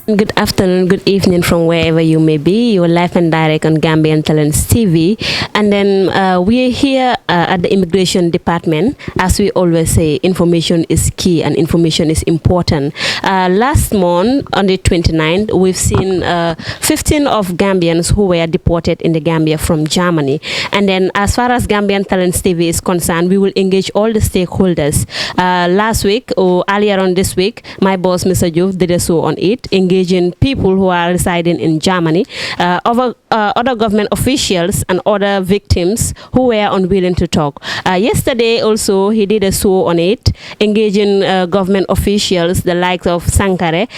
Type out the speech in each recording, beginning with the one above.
Good afternoon, good evening from wherever you may be. You're live and direct on Gambian Talents TV. And then we are here at the Immigration Department. As we always say, information is key and information is important. Last month, on the 29th, we've seen 15 of Gambians who were deported in the Gambia from Germany. And then as far as Gambian Talents TV is concerned, we will engage all the stakeholders. Last week, or earlier on this week, my boss, Mr. Juf, did a show on it, engaging people who are residing in Germany, other government officials and other victims who were unwilling to talk. Yesterday also he did a show on it, engaging government officials, the likes of Sankare,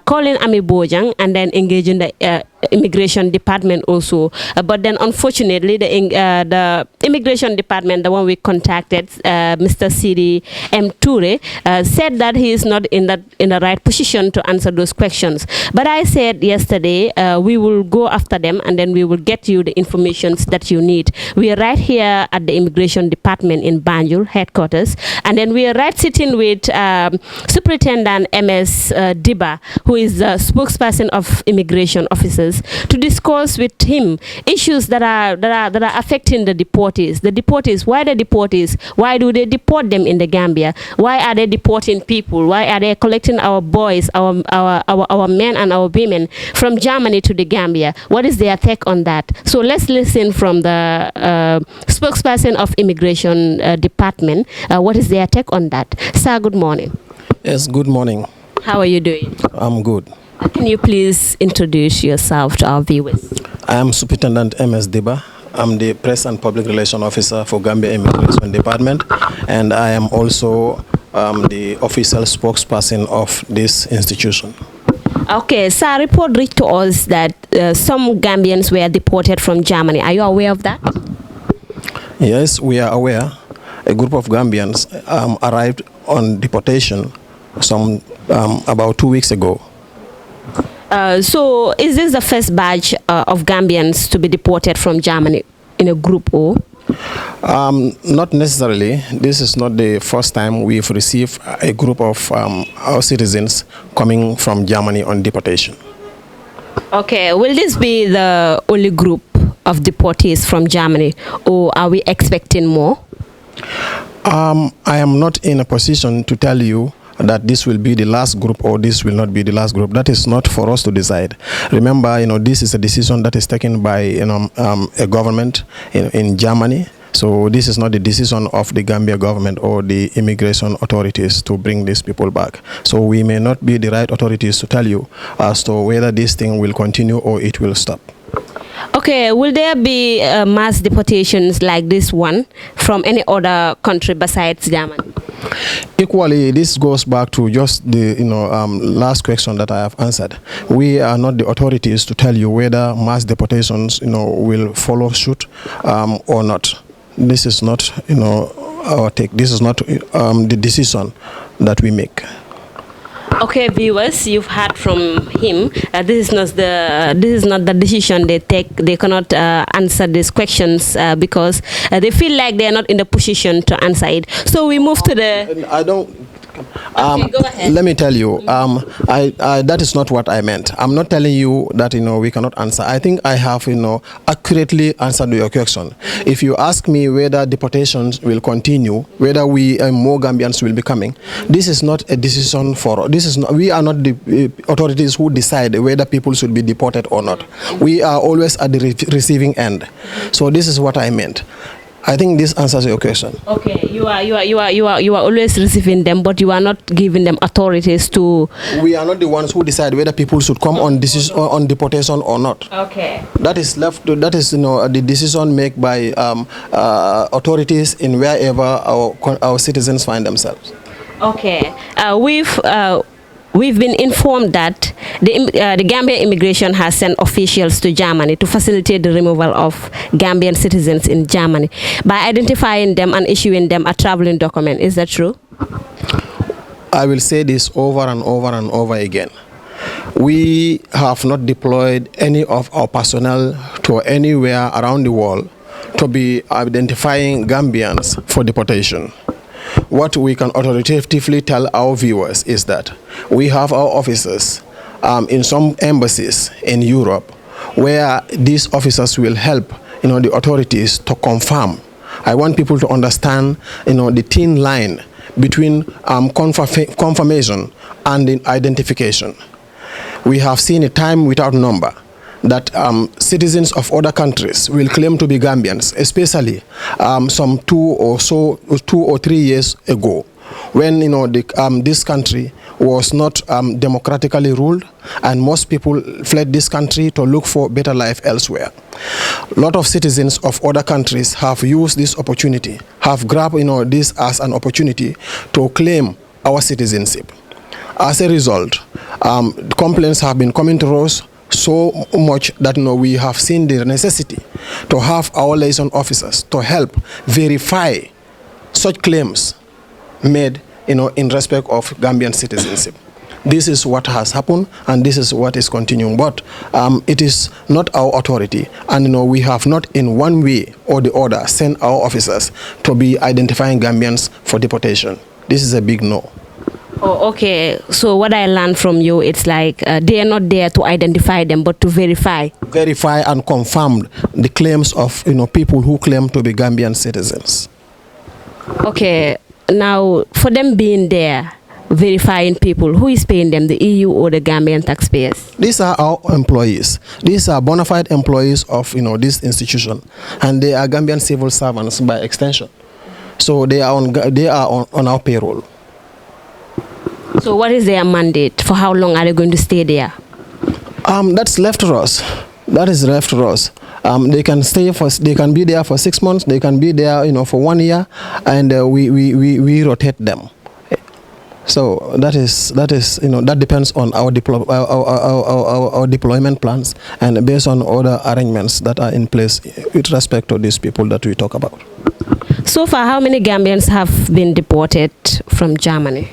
calling Ami Bojang, and then engaging the Immigration Department also. But then unfortunately the Immigration Department, the one we contacted, Mr. Sidi M. Toure, said that he is not in the right position to answer those questions. But I said yesterday we will go after them and then we will get you the information that you need. We are right here at the Immigration Department in Banjul headquarters, and then we are right sitting with Superintendent MS Diba, who is the spokesperson of immigration officers, to discuss with him issues that are affecting the deportees. The deportees, why the deportees? Why do they deport them in the Gambia? Why are they deporting people? Why are they collecting our boys, our men and our women from Germany to the Gambia? What is their take on that? So let's listen from the spokesperson of Immigration Department. What is their take on that? Sir, good morning. Yes, good morning. How are you doing? I'm good. Can you please introduce yourself to our viewers? I am Superintendent MS Diba. I'm the Press and Public Relations Officer for Gambia Immigration Department, and I am also the official spokesperson of this institution. Okay, so a report reached to us that some Gambians were deported from Germany. Are you aware of that? Yes, we are aware. A group of Gambians arrived on deportation about 2 weeks ago. So is this the first batch of Gambians to be deported from Germany in a group or? Not necessarily. This is not the first time we've received a group of our citizens coming from Germany on deportation. Okay, will this be the only group of deportees from Germany, or are we expecting more? I am not in a position to tell you that this will be the last group or this will not be the last group. That is not for us to decide. Remember, this is a decision that is taken by a government in Germany. So this is not the decision of the Gambia government or the immigration authorities to bring these people back. So we may not be the right authorities to tell you as to whether this thing will continue or it will stop. Okay, will there be mass deportations like this one from any other country besides Germany? Equally, this goes back to just the last question that I have answered. We are not the authorities to tell you whether mass deportations will follow suit or not. This is not our take. This is not the decision that we make. Okay, viewers, you've heard from him. This is not the decision they take. They cannot answer these questions because they feel like they are not in the position to answer it. So we move to the. I don't. Okay, go ahead. Let me tell you, that is not what I meant. I'm not telling you that we cannot answer. I think I have accurately answered your question. If you ask me whether deportations will continue, whether more Gambians will be coming, this is not a decision for. We are not the authorities who decide whether people should be deported or not. We are always at the receiving end. So this is what I meant. I think this answers your question. Okay, you are always receiving them, but you are not giving them authorities to. We are not the ones who decide whether people should come on deportation or not. Okay. That is left. The decision made by authorities in wherever our citizens find themselves. Okay, we've been informed that the Gambian immigration has sent officials to Germany to facilitate the removal of Gambian citizens in Germany by identifying them and issuing them a traveling document. Is that true? I will say this over and over and over again. We have not deployed any of our personnel to anywhere around the world to be identifying Gambians for deportation. What we can authoritatively tell our viewers is that we have our officers in some embassies in Europe where these officers will help the authorities to confirm. I want people to understand the thin line between confirmation and identification. We have seen a time without number that citizens of other countries will claim to be Gambians, especially some 2 or 3 years ago, when this country was not democratically ruled, and most people fled this country to look for better life elsewhere. A lot of citizens of other countries have used this opportunity, have grabbed this as an opportunity to claim our citizenship. As a result, complaints have been coming to us so much that we have seen the necessity to have our liaison officers to help verify such claims made in respect of Gambian citizenship. This is what has happened, and this is what is continuing. But it is not our authority, and we have not in one way or the other sent our officers to be identifying Gambians for deportation. This is a big no. Oh, okay. So what I learned from you, it's like they are not there to identify them, but to verify. Verify and confirm the claims of people who claim to be Gambian citizens. Okay. Now, for them being there, verifying people, who is paying them, the EU or the Gambian taxpayers? These are our employees. These are bona fide employees of this institution, and they are Gambian civil servants by extension. So they are on our payroll. So what is their mandate? For how long are they going to stay there? That's left to us. That is left to us. They can stay they can be there for 6 months. They can be there, for 1 year, and we rotate them. So that depends on our deployment plans and based on other arrangements that are in place with respect to these people that we talk about. So far, how many Gambians have been deported from Germany?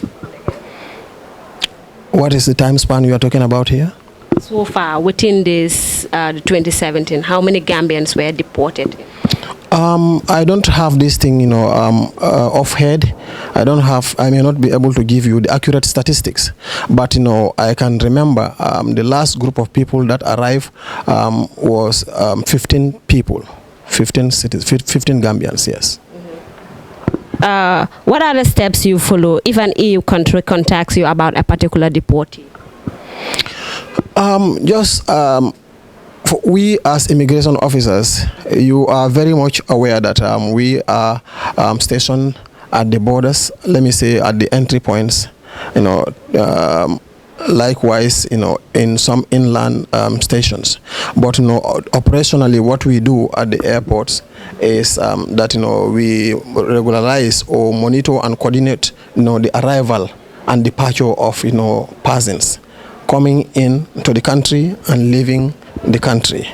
What is the time span you are talking about here? So far, within this 2017, how many Gambians were deported? I don't have this thing, off head. I may not be able to give you the accurate statistics, but I can remember the last group of people that arrived was 15 people, 15 Gambians, yes. What are the steps you follow if an EU country contacts you about a particular deportee? We as immigration officers, you are very much aware that we are stationed at the borders, let me say at the entry points, likewise, in some inland stations. But operationally, what we do at the airports is that we regularize or monitor and coordinate the arrival and departure of persons coming in to the country and leaving the country.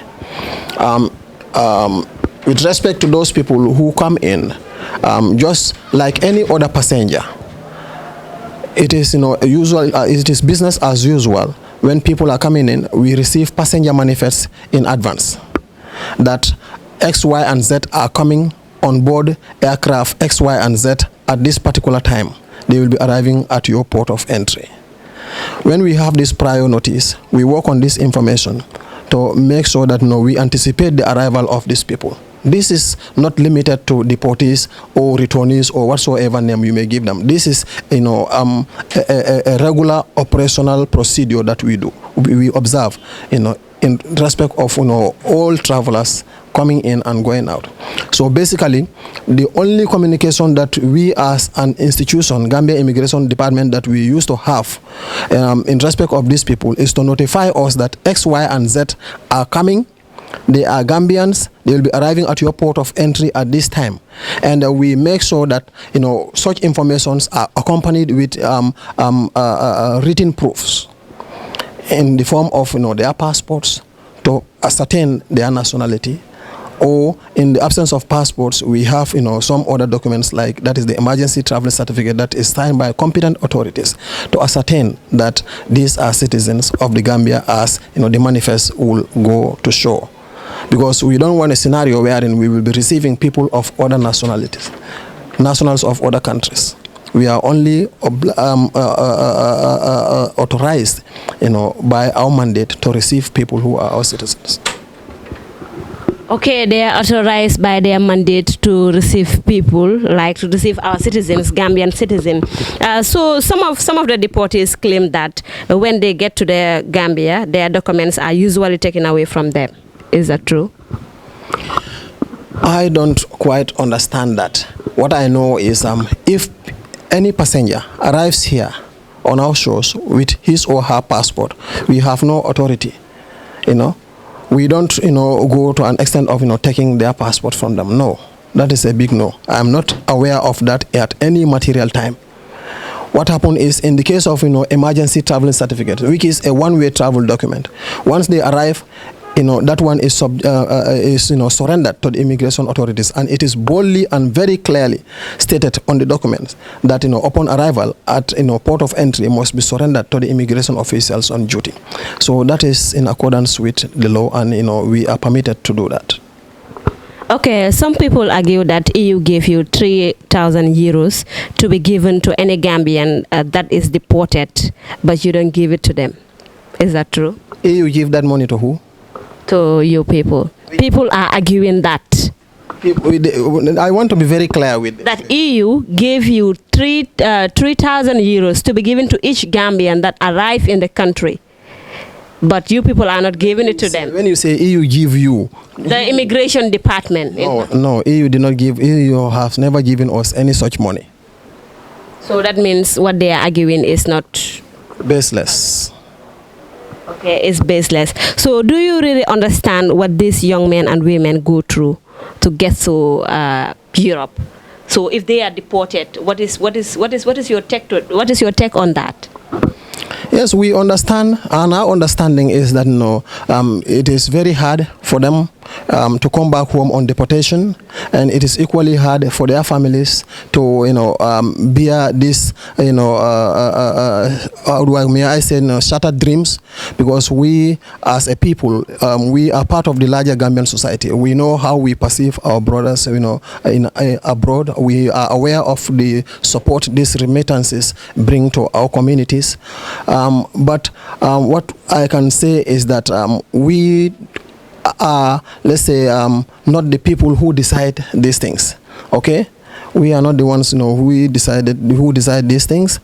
With respect to those people who come in, just like any other passenger, it is it is business as usual. When people are coming in, we receive passenger manifests in advance that X, Y, and Z are coming on board aircraft X, Y, and Z at this particular time. They will be arriving at your port of entry. When we have this prior notice, we work on this information to make sure that we anticipate the arrival of these people. This is not limited to deportees or returnees or whatsoever name you may give them. This is a regular operational procedure that we do. We observe in respect of all travelers coming in and going out. So basically, the only communication that we as an institution, Gambia Immigration Department, that we used to have in respect of these people is to notify us that X, Y, and Z are coming. They are Gambians. They will be arriving at your port of entry at this time, and we make sure that such informations are accompanied with written proofs in the form of their passports to ascertain their nationality, or in the absence of passports, we have some other documents, like that is the emergency travel certificate that is signed by competent authorities to ascertain that these are citizens of the Gambia, as the manifest will go to show. because we don't want a scenario wherein we will be receiving people of other nationalities, nationals of other countries. We are only authorized, by our mandate to receive people who are our citizens. Okay, they are authorized by their mandate to receive people, like to receive our citizens, Gambian citizens. So some of the deportees claim that when they get to the Gambia, their documents are usually taken away from them. Is that true? I don't quite understand that. What I know is if any passenger arrives here on our shores with his or her passport, we have no authority, We don't, go to an extent of, taking their passport from them. No, that is a big no. I'm not aware of that at any material time. What happened is, in the case of, emergency travel certificate, which is a one-way travel document, once they arrive, that one is surrendered to the immigration authorities, and it is boldly and very clearly stated on the documents that upon arrival at port of entry must be surrendered to the immigration officials on duty. So that is in accordance with the law, and we are permitted to do that. Okay, some people argue that EU gave you 3,000 euros to be given to any Gambian that is deported, but you don't give it to them. Is that true? EU give that money to who? To you people. People are arguing that. I want to be very clear with that EU gave you 3,000 euros to be given to each Gambian that arrive in the country, but you people are not giving it to them. When you say EU give you, the immigration department. No, EU did not give. EU has never given us any such money. So that means what they are arguing is not baseless. Okay, it's baseless. So do you really understand what these young men and women go through to get to Europe? So if they are deported, what is your take on that? Yes, we understand, and our understanding is that it is very hard for them to come back home on deportation, and it is equally hard for their families to bear this shattered dreams, because we as a people, we are part of the larger Gambian society. We know how we perceive our brothers abroad. We are aware of the support these remittances bring to our communities, but what I can say is that we are, let's say, not the people who decide these things. Okay, we are not the ones who decide these things.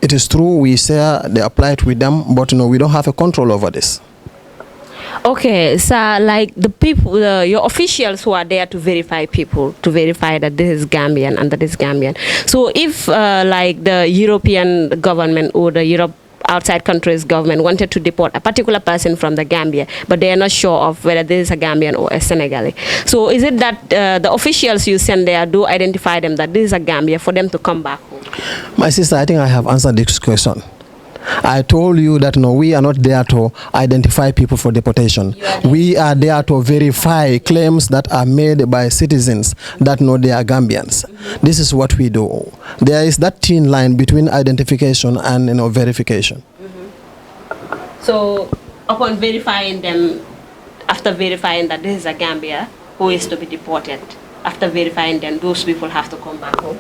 It is true we share the applied with them, but we don't have a control over this. Okay, so like the people, your officials who are there to verify people, to verify that this is Gambian and that is Gambian. So if like the European government or the outside countries government wanted to deport a particular person from the Gambia, but they are not sure of whether this is a Gambian or a Senegalese. So is it that the officials you send there do identify them that this is a Gambia for them to come back home? My sister, I think I have answered this question. I told you that we are not there to identify people for deportation. We are there to verify claims that are made by citizens that know they are Gambians. This is what we do. There is that thin line between identification and verification. So upon verifying them, after verifying that this is a Gambia who is to be deported, after verifying them, those people have to come back home?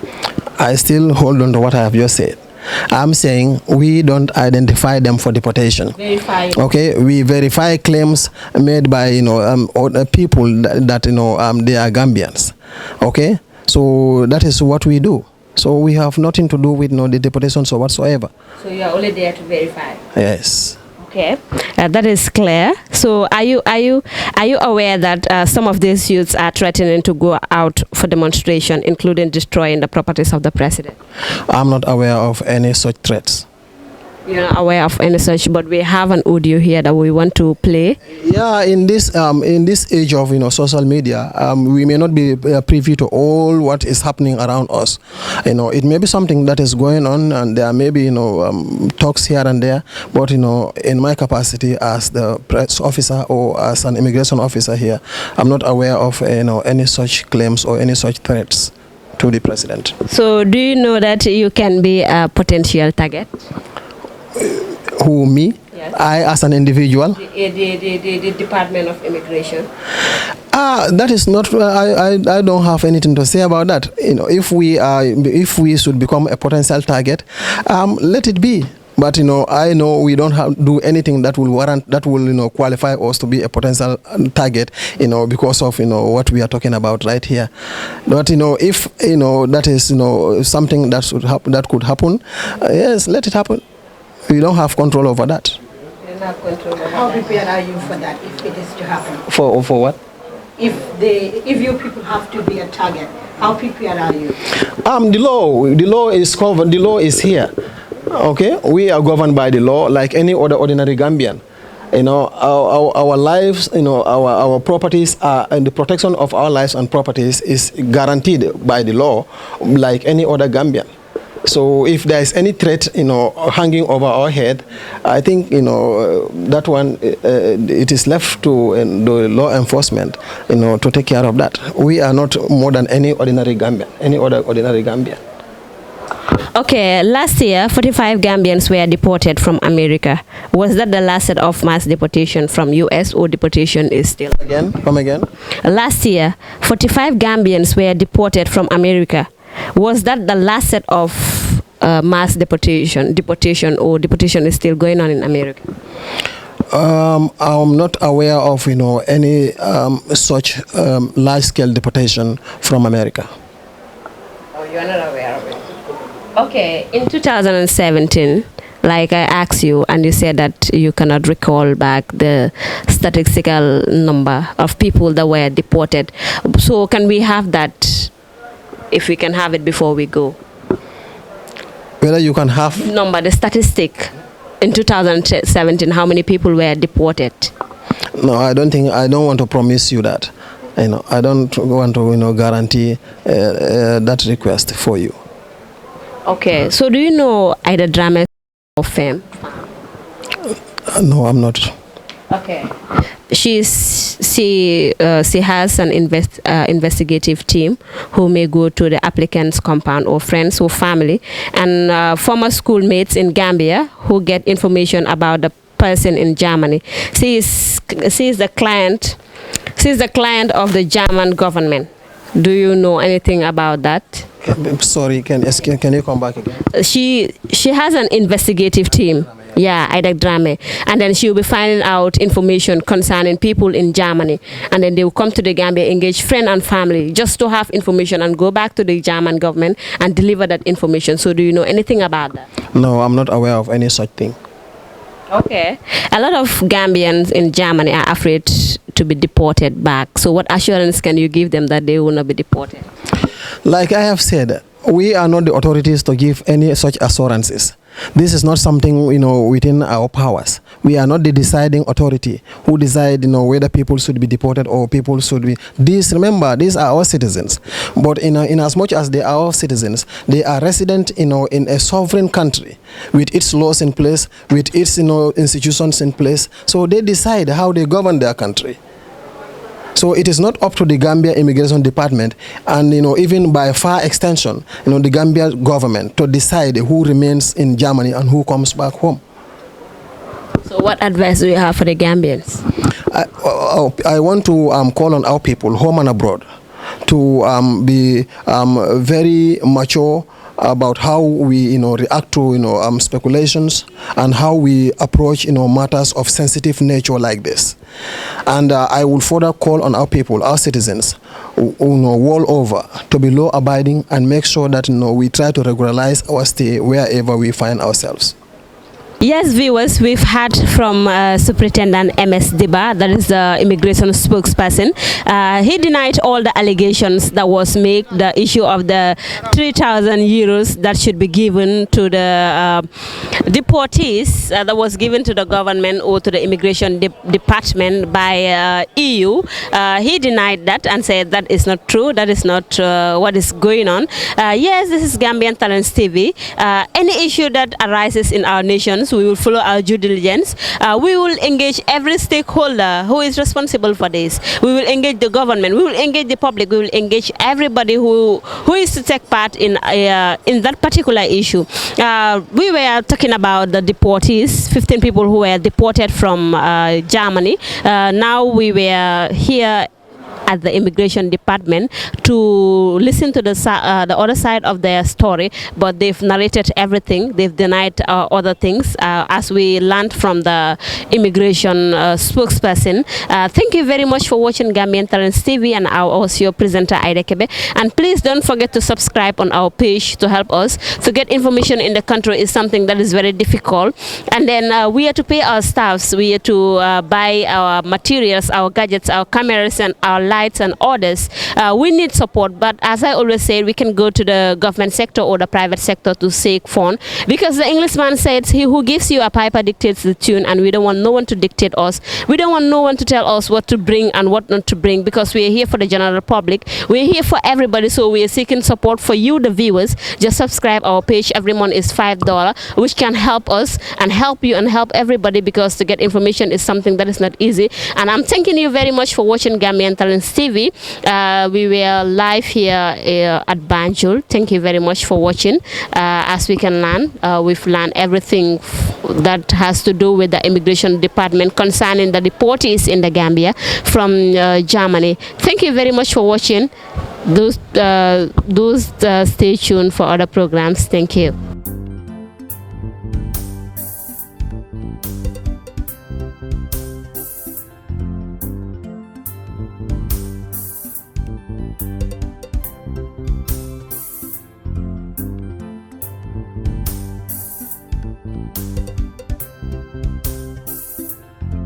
I still hold on to what I have just said. I'm saying we don't identify them for deportation. Verify. Okay, we verify claims made by people that they are Gambians. Okay, so that is what we do. So we have nothing to do with the deportations or whatsoever. So you are only there to verify. Yes. Okay, that is clear. So are you aware that some of these youths are threatening to go out for demonstration, including destroying the properties of the president? I'm not aware of any such threats. You're not aware of any such, but we have an audio here that we want to play. Yeah, in this age of social media, we may not be privy to all what is happening around us. It may be something that is going on, and there may be talks here and there. But in my capacity as the press officer or as an immigration officer here, I'm not aware of any such claims or any such threats to the president. So, do you know that you can be a potential target? Who, me? Yes. I as an individual. The Department of Immigration. That is not. I don't have anything to say about that. You know, if we should become a potential target, let it be. But you know, I know we don't have do anything that will warrant, that will, you know, qualify us to be a potential target, you know, because of, you know, what we are talking about right here. But you know, if you know that is, you know, something that that could happen, yes, let it happen. We don't have control over that. You don't have control over How that. prepared are you for that if it is to happen? For what? If your people have to be a target, how prepared are you? The law is covered. The law is here. Okay, we are governed by the law like any other ordinary Gambian. You know, our lives, you know, our properties are, and the protection of our lives and properties is guaranteed by the law like any other Gambian. So if there is any threat, you know, hanging over our head, I think, you know, that one, it is left to the law enforcement, you know, to take care of that. We are not more than any ordinary Gambian, any other ordinary Gambian. Okay, last year, 45 Gambians were deported from America. Was that the last set of mass deportation from U.S. or deportation is still? Come again? Last year, 45 Gambians were deported from America. Was that the last set of mass deportation, or deportation is still going on in America? I'm not aware of, you know, any such large-scale deportation from America. Oh, you're not aware of it? Okay, in 2017, like I asked you, and you said that you cannot recall back the statistical number of people that were deported. So can we have that, if we can have it before we go? Whether you can have Number, the statistic in 2017, how many people were deported? No, I don't want to promise you that. You know, I don't want to, you know, guarantee that request for you. Okay, so do you know either drama or fame? No, I'm not. Okay. She has an investigative team who may go to the applicant's compound or friends or family and former schoolmates in Gambia who get information about the person in Germany. She is the client of the German government. Do you know anything about that? Sorry, can you come back again? She has an investigative team. Yeah, Ida Drame. And then she will be finding out information concerning people in Germany. And then they will come to the Gambia, engage friend and family just to have information and go back to the German government and deliver that information. So do you know anything about that? No, I'm not aware of any such thing. Okay. A lot of Gambians in Germany are afraid to be deported back. So what assurance can you give them that they will not be deported? Like I have said, we are not the authorities to give any such assurances. This is not something, you know, within our powers. We are not the deciding authority who decide, you know, whether people should be deported or people should be. Remember, these are our citizens. But in as much as they are our citizens, they are resident, you know, in a sovereign country with its laws in place, with its, you know, institutions in place. So they decide how they govern their country. So it is not up to the Gambia Immigration Department and, you know, even by far extension, you know, the Gambia government to decide who remains in Germany and who comes back home. So what advice do you have for the Gambians? I want to call on our people, home and abroad, to be very mature about how we, you know, react to, you know, speculations and how we approach, you know, matters of sensitive nature like this. And I will further call on our people, our citizens, you know, world over, to be law-abiding and make sure that, you know, we try to regularize our stay wherever we find ourselves. Yes, viewers, we've heard from Superintendent M.S. Diba, that is the immigration spokesperson. He denied all the allegations that was made, the issue of the 3,000 euros that should be given to the deportees that was given to the government or to the immigration department by EU. He denied that and said that is not true, that is not what is going on. Yes, this is Gambian Talents TV. Any issue that arises in our nations, diligence. We will follow our due diligence. We will engage every stakeholder who is responsible for this. We will engage the government. We will engage the public. We will engage everybody who is to take part in that particular issue. We were talking about the deportees, 15 people who were deported from Germany. Now we were here at the immigration department to listen to the other side of their story, but they've narrated everything. They've denied other things, as we learned from the immigration spokesperson. Thank you very much for watching Gambian Talents TV, and I was your presenter Aida Kebe. And please don't forget to subscribe on our page to help us. To get information in the country is something that is very difficult, and then we are to pay our staffs, we are to buy our materials, our gadgets, our cameras, and our lights and orders. We need support, but as I always say, we can go to the government sector or the private sector to seek fund, because the Englishman says, he who gives you a piper dictates the tune, and we don't want no one to dictate us. We don't want no one to tell us what to bring and what not to bring, because we are here for the general public. We are here for everybody, so we are seeking support for you, the viewers. Just subscribe our page. Every month is $5, which can help us and help you and help everybody, because to get information is something that is not easy. And I'm thanking you very much for watching Gambian Talents TV. We were live here at Banjul. Thank you very much for watching. As we can learn, we've learned everything that has to do with the immigration department concerning the deportees in the Gambia from Germany. Thank you very much for watching. Stay tuned for other programs. Thank you.